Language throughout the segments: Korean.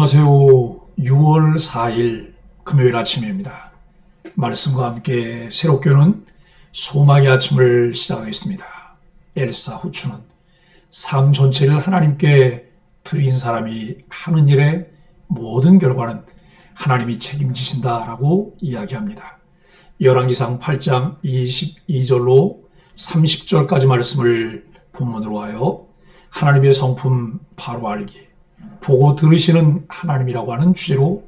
안녕하세요. 6월 4일 금요일 아침입니다. 말씀과 함께 새롭게 오는 소망의 아침을 시작하겠습니다. 엘사 후추는 삶 전체를 하나님께 드린 사람이 하는 일의 모든 결과는 하나님이 책임지신다라고 이야기합니다. 열왕기상 8장 22절로 30절까지 말씀을 본문으로 하여 하나님의 성품 바로 알기, 보고 들으시는 하나님이라고 하는 주제로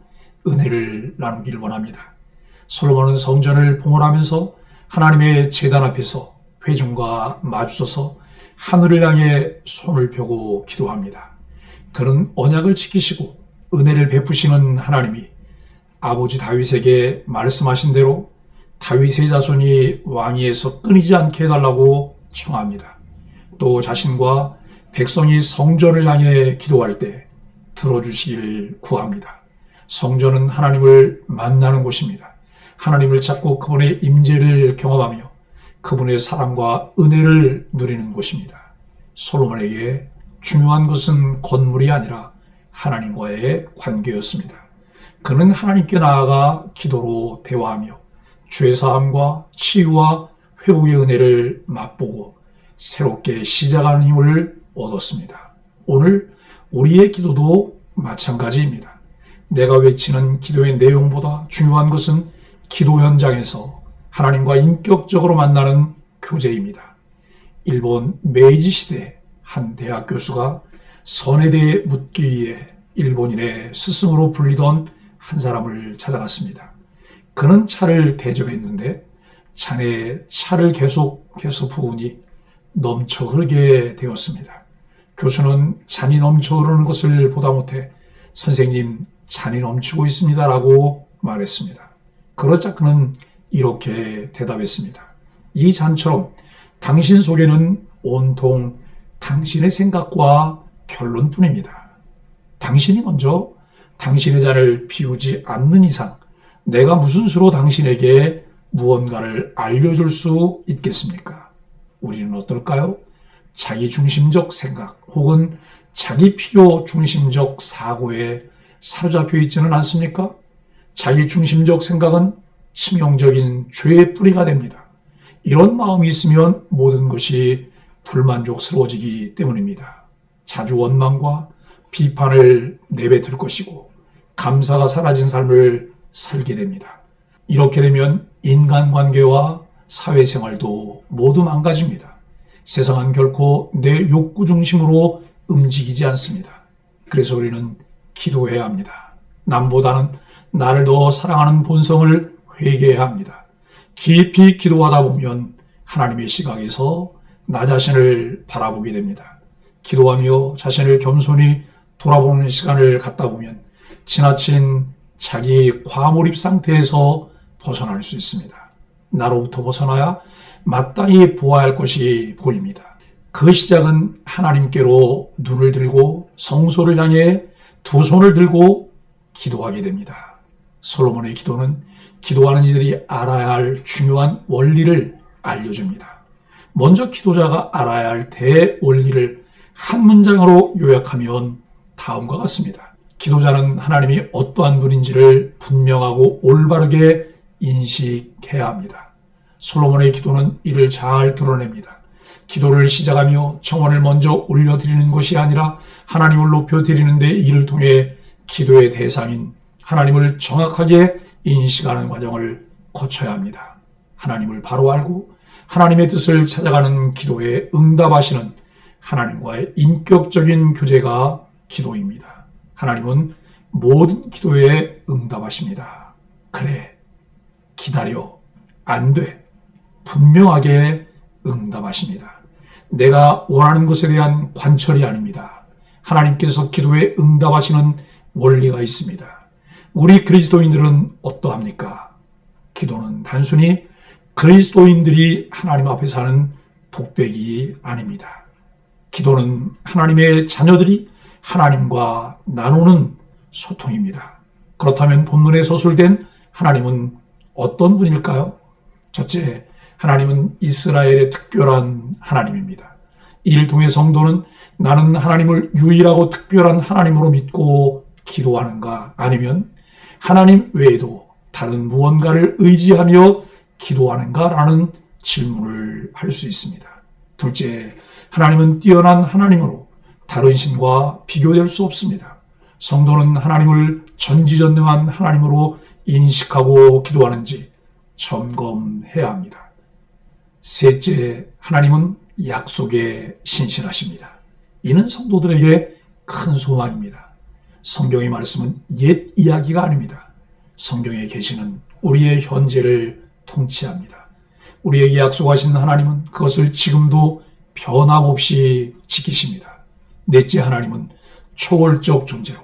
은혜를 나누기를 원합니다. 솔로몬은 성전을 봉헌하면서 하나님의 제단 앞에서 회중과 마주쳐서 하늘을 향해 손을 펴고 기도합니다. 그는 언약을 지키시고 은혜를 베푸시는 하나님이 아버지 다윗에게 말씀하신 대로 다윗의 자손이 왕위에서 끊이지 않게 해달라고 청합니다. 또 자신과 백성이 성전을 향해 기도할 때 들어주시길 구합니다. 성전은 하나님을 만나는 곳입니다. 하나님을 찾고 그분의 임재를 경험하며 그분의 사랑과 은혜를 누리는 곳입니다. 솔로몬에게 중요한 것은 건물이 아니라 하나님과의 관계였습니다. 그는 하나님께 나아가 기도로 대화하며 죄사함과 치유와 회복의 은혜를 맛보고 새롭게 시작하는 힘을 얻었습니다. 오늘 우리의 기도도 마찬가지입니다. 내가 외치는 기도의 내용보다 중요한 것은 기도 현장에서 하나님과 인격적으로 만나는 교제입니다. 일본 메이지 시대 한 대학 교수가 선에 대해 묻기 위해 일본인의 스승으로 불리던 한 사람을 찾아갔습니다. 그는 차를 대접했는데 잔에 차를 계속해서 부으니 넘쳐 흐르게 되었습니다. 교수는 잔이 넘쳐 흐르는 것을 보다 못해 선생님, 잔이 넘치고 있습니다 라고 말했습니다. 그러자 그는 이렇게 대답했습니다. 이 잔처럼 당신 속에는 온통 당신의 생각과 결론뿐입니다. 당신이 먼저 당신의 잔을 비우지 않는 이상 내가 무슨 수로 당신에게 무언가를 알려줄 수 있겠습니까? 우리는 어떨까요? 자기 중심적 생각 혹은 자기 필요 중심적 사고에 사로잡혀 있지는 않습니까? 자기 중심적 생각은 치명적인 죄의 뿌리가 됩니다. 이런 마음이 있으면 모든 것이 불만족스러워지기 때문입니다. 자주 원망과 비판을 내뱉을 것이고 감사가 사라진 삶을 살게 됩니다. 이렇게 되면 인간관계와 사회생활도 모두 망가집니다. 세상은 결코 내 욕구 중심으로 움직이지 않습니다. 그래서 우리는 기도해야 합니다. 남보다는 나를 더 사랑하는 본성을 회개해야 합니다. 깊이 기도하다 보면 하나님의 시각에서 나 자신을 바라보게 됩니다. 기도하며 자신을 겸손히 돌아보는 시간을 갖다 보면 지나친 자기 과몰입 상태에서 벗어날 수 있습니다. 나로부터 벗어나야 마땅히 보아야 할 것이 보입니다. 그 시작은 하나님께로 눈을 들고 성소를 향해 두 손을 들고 기도하게 됩니다. 솔로몬의 기도는 기도하는 이들이 알아야 할 중요한 원리를 알려줍니다. 먼저 기도자가 알아야 할 대원리를 한 문장으로 요약하면 다음과 같습니다. 기도자는 하나님이 어떠한 분인지를 분명하고 올바르게 인식해야 합니다. 솔로몬의 기도는 이를 잘 드러냅니다. 기도를 시작하며 청원을 먼저 올려드리는 것이 아니라 하나님을 높여드리는데 이를 통해 기도의 대상인 하나님을 정확하게 인식하는 과정을 거쳐야 합니다. 하나님을 바로 알고 하나님의 뜻을 찾아가는 기도에 응답하시는 하나님과의 인격적인 교제가 기도입니다. 하나님은 모든 기도에 응답하십니다. 그래, 기다려, 안 돼. 분명하게 응답하십니다. 내가 원하는 것에 대한 관철이 아닙니다. 하나님께서 기도에 응답하시는 원리가 있습니다. 우리 그리스도인들은 어떠합니까? 기도는 단순히 그리스도인들이 하나님 앞에 하는 독백이 아닙니다. 기도는 하나님의 자녀들이 하나님과 나누는 소통입니다. 그렇다면 본문에 서술된 하나님은 어떤 분일까요? 첫째, 하나님은 이스라엘의 특별한 하나님입니다. 이를 통해 성도는 나는 하나님을 유일하고 특별한 하나님으로 믿고 기도하는가? 아니면 하나님 외에도 다른 무언가를 의지하며 기도하는가? 라는 질문을 할 수 있습니다. 둘째, 하나님은 뛰어난 하나님으로 다른 신과 비교될 수 없습니다. 성도는 하나님을 전지전능한 하나님으로 인식하고 기도하는지 점검해야 합니다. 셋째, 하나님은 약속에 신실하십니다. 이는 성도들에게 큰 소망입니다. 성경의 말씀은 옛 이야기가 아닙니다. 성경의 계시는 우리의 현재를 통치합니다. 우리에게 약속하신 하나님은 그것을 지금도 변함없이 지키십니다. 넷째, 하나님은 초월적 존재로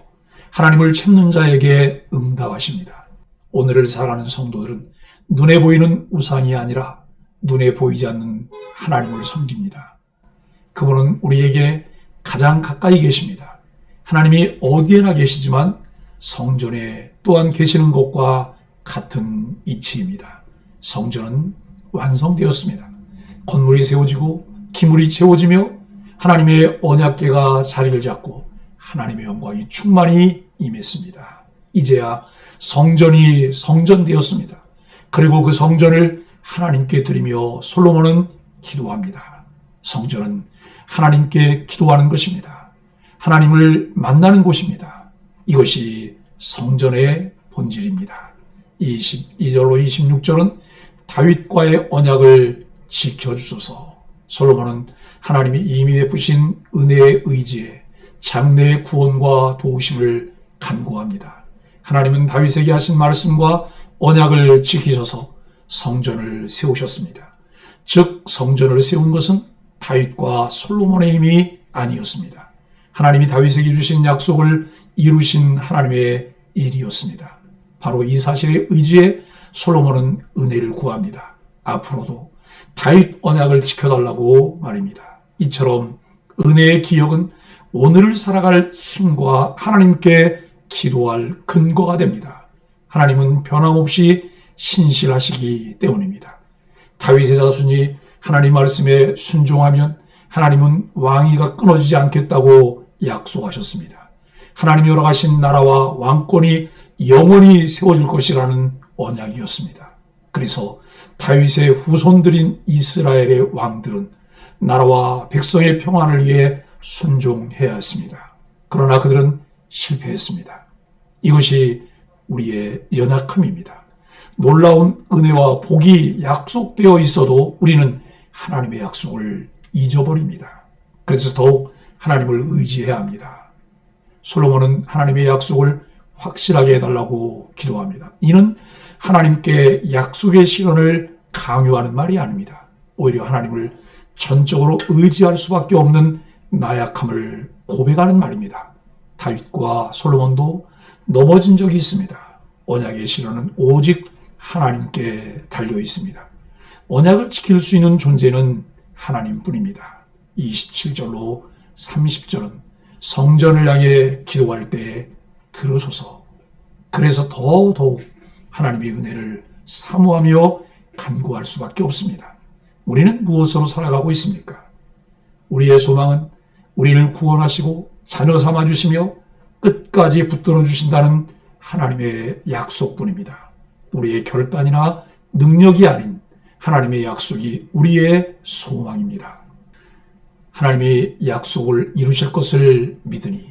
하나님을 찾는 자에게 응답하십니다. 오늘을 살아가는 성도들은 눈에 보이는 우상이 아니라 눈에 보이지 않는 하나님을 섬깁니다. 그분은 우리에게 가장 가까이 계십니다. 하나님이 어디에나 계시지만 성전에 또한 계시는 것과 같은 이치입니다. 성전은 완성되었습니다. 건물이 세워지고 기물이 채워지며 하나님의 언약궤가 자리를 잡고 하나님의 영광이 충만히 임했습니다. 이제야 성전이 성전되었습니다. 그리고 그 성전을 하나님께 드리며 솔로몬은 기도합니다. 성전은 하나님께 기도하는 것입니다. 하나님을 만나는 곳입니다. 이것이 성전의 본질입니다. 22절로 26절은 다윗과의 언약을 지켜주소서. 솔로몬은 하나님이 이미 베푸신 은혜의 의지에 장래의 구원과 도우심을 간구합니다. 하나님은 다윗에게 하신 말씀과 언약을 지키셔서 성전을 세우셨습니다. 즉 성전을 세운 것은 다윗과 솔로몬의 힘이 아니었습니다. 하나님이 다윗에게 주신 약속을 이루신 하나님의 일이었습니다. 바로 이 사실에 의지해 솔로몬은 은혜를 구합니다. 앞으로도 다윗 언약을 지켜달라고 말입니다. 이처럼 은혜의 기억은 오늘을 살아갈 힘과 하나님께 기도할 근거가 됩니다. 하나님은 변함없이 신실하시기 때문입니다. 다윗의 자손이 하나님 말씀에 순종하면 하나님은 왕위가 끊어지지 않겠다고 약속하셨습니다. 하나님이 허락하신 나라와 왕권이 영원히 세워질 것이라는 언약이었습니다. 그래서 다윗의 후손들인 이스라엘의 왕들은 나라와 백성의 평안을 위해 순종해야 했습니다. 그러나 그들은 실패했습니다. 이것이 우리의 연약함입니다. 놀라운 은혜와 복이 약속되어 있어도 우리는 하나님의 약속을 잊어버립니다. 그래서 더욱 하나님을 의지해야 합니다. 솔로몬은 하나님의 약속을 확실하게 해달라고 기도합니다. 이는 하나님께 약속의 실현을 강요하는 말이 아닙니다. 오히려 하나님을 전적으로 의지할 수밖에 없는 나약함을 고백하는 말입니다. 다윗과 솔로몬도 넘어진 적이 있습니다. 언약의 실현은 오직 하나님께 달려 있습니다. 언약을 지킬 수 있는 존재는 하나님뿐입니다. 27절로 30절은 성전을 향해 기도할 때 들으소서. 그래서 더더욱 하나님의 은혜를 사모하며 간구할 수밖에 없습니다. 우리는 무엇으로 살아가고 있습니까? 우리의 소망은 우리를 구원하시고 자녀 삼아주시며 끝까지 붙들어 주신다는 하나님의 약속뿐입니다. 우리의 결단이나 능력이 아닌 하나님의 약속이 우리의 소망입니다. 하나님의 약속을 이루실 것을 믿으니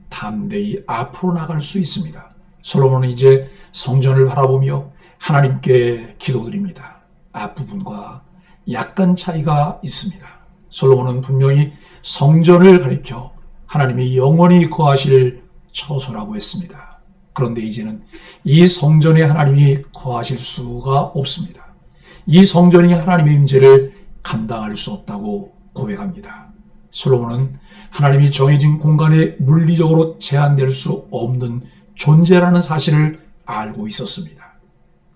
담대히 앞으로 나갈 수 있습니다. 솔로몬은 이제 성전을 바라보며 하나님께 기도드립니다. 앞부분과 약간 차이가 있습니다. 솔로몬은 분명히 성전을 가리켜 하나님이 영원히 거하실 처소라고 했습니다. 그런데 이제는 이 성전에 하나님이 거하실 수가 없습니다. 이 성전이 하나님의 임재를 감당할 수 없다고 고백합니다. 솔로몬은 하나님이 정해진 공간에 물리적으로 제한될 수 없는 존재라는 사실을 알고 있었습니다.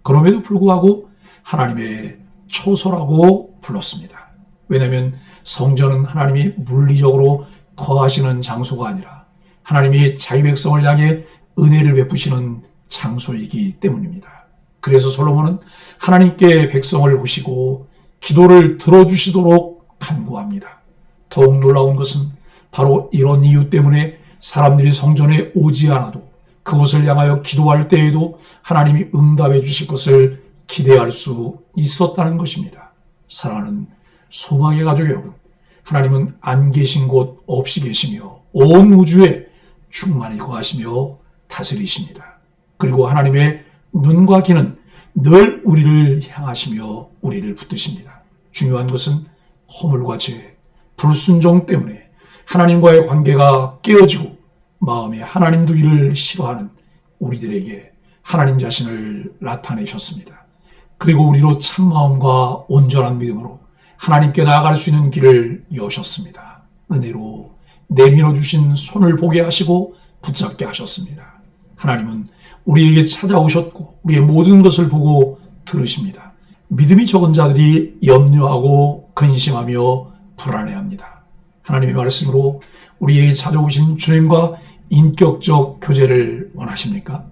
그럼에도 불구하고 하나님의 처소라고 불렀습니다. 왜냐하면 성전은 하나님이 물리적으로 거하시는 장소가 아니라 하나님이 자기 백성을 향해 은혜를 베푸시는 장소이기 때문입니다. 그래서 솔로몬은 하나님께 백성을 보시고 기도를 들어주시도록 간구합니다. 더욱 놀라운 것은 바로 이런 이유 때문에 사람들이 성전에 오지 않아도 그곳을 향하여 기도할 때에도 하나님이 응답해 주실 것을 기대할 수 있었다는 것입니다. 사랑하는 소망의 가족 여러분, 하나님은 안 계신 곳 없이 계시며 온 우주에 충만히 거하시며 다스리십니다. 그리고 하나님의 눈과 귀는 늘 우리를 향하시며 우리를 붙드십니다. 중요한 것은 허물과 죄, 불순종 때문에 하나님과의 관계가 깨어지고 마음에 하나님 두기를 싫어하는 우리들에게 하나님 자신을 나타내셨습니다. 그리고 우리로 참마음과 온전한 믿음으로 하나님께 나아갈 수 있는 길을 여셨습니다. 은혜로 내밀어 주신 손을 보게 하시고 붙잡게 하셨습니다. 하나님은 우리에게 찾아오셨고 우리의 모든 것을 보고 들으십니다. 믿음이 적은 자들이 염려하고 근심하며 불안해합니다. 하나님의 말씀으로 우리에게 찾아오신 주님과 인격적 교제를 원하십니까?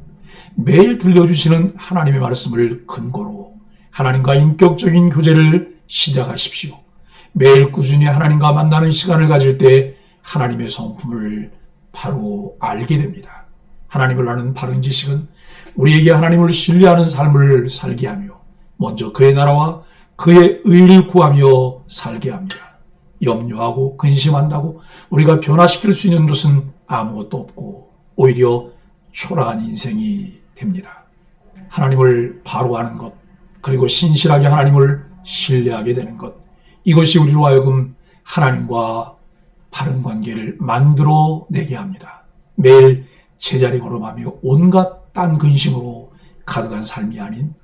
매일 들려주시는 하나님의 말씀을 근거로 하나님과 인격적인 교제를 시작하십시오. 매일 꾸준히 하나님과 만나는 시간을 가질 때 하나님의 성품을 바로 알게 됩니다. 하나님을 아는 바른 지식은 우리에게 하나님을 신뢰하는 삶을 살게 하며 먼저 그의 나라와 그의 의를 구하며 살게 합니다. 염려하고 근심한다고 우리가 변화시킬 수 있는 것은 아무것도 없고 오히려 초라한 인생이 됩니다. 하나님을 바로 아는 것, 그리고 신실하게 하나님을 신뢰하게 되는 것, 이것이 우리로 하여금 하나님과 바른 관계를 만들어내게 합니다. 매일 제자리 걸음하며 온갖 딴 근심으로 가득한 삶이 아닌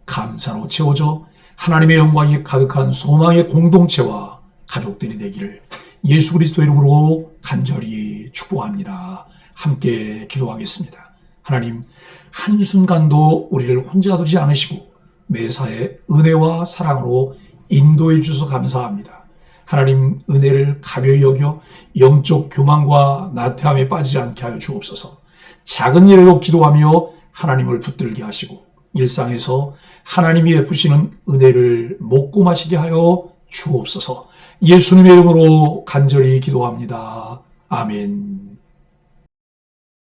감사로 채워져 하나님의 영광이 가득한 소망의 공동체와 가족들이 되기를 예수 그리스도 이름으로 간절히 축복합니다. 함께 기도하겠습니다. 하나님, 한순간도 우리를 혼자 두지 않으시고 매사에 은혜와 사랑으로 인도해 주셔서 감사합니다. 하나님, 은혜를 가벼이 여겨 영적 교만과 나태함에 빠지지 않게 하여 주옵소서. 작은 일에도 기도하며 하나님을 붙들게 하시고 일상에서 하나님이 베푸시는 은혜를 먹고 마시게 하여 주옵소서. 예수님의 이름으로 간절히 기도합니다. 아멘.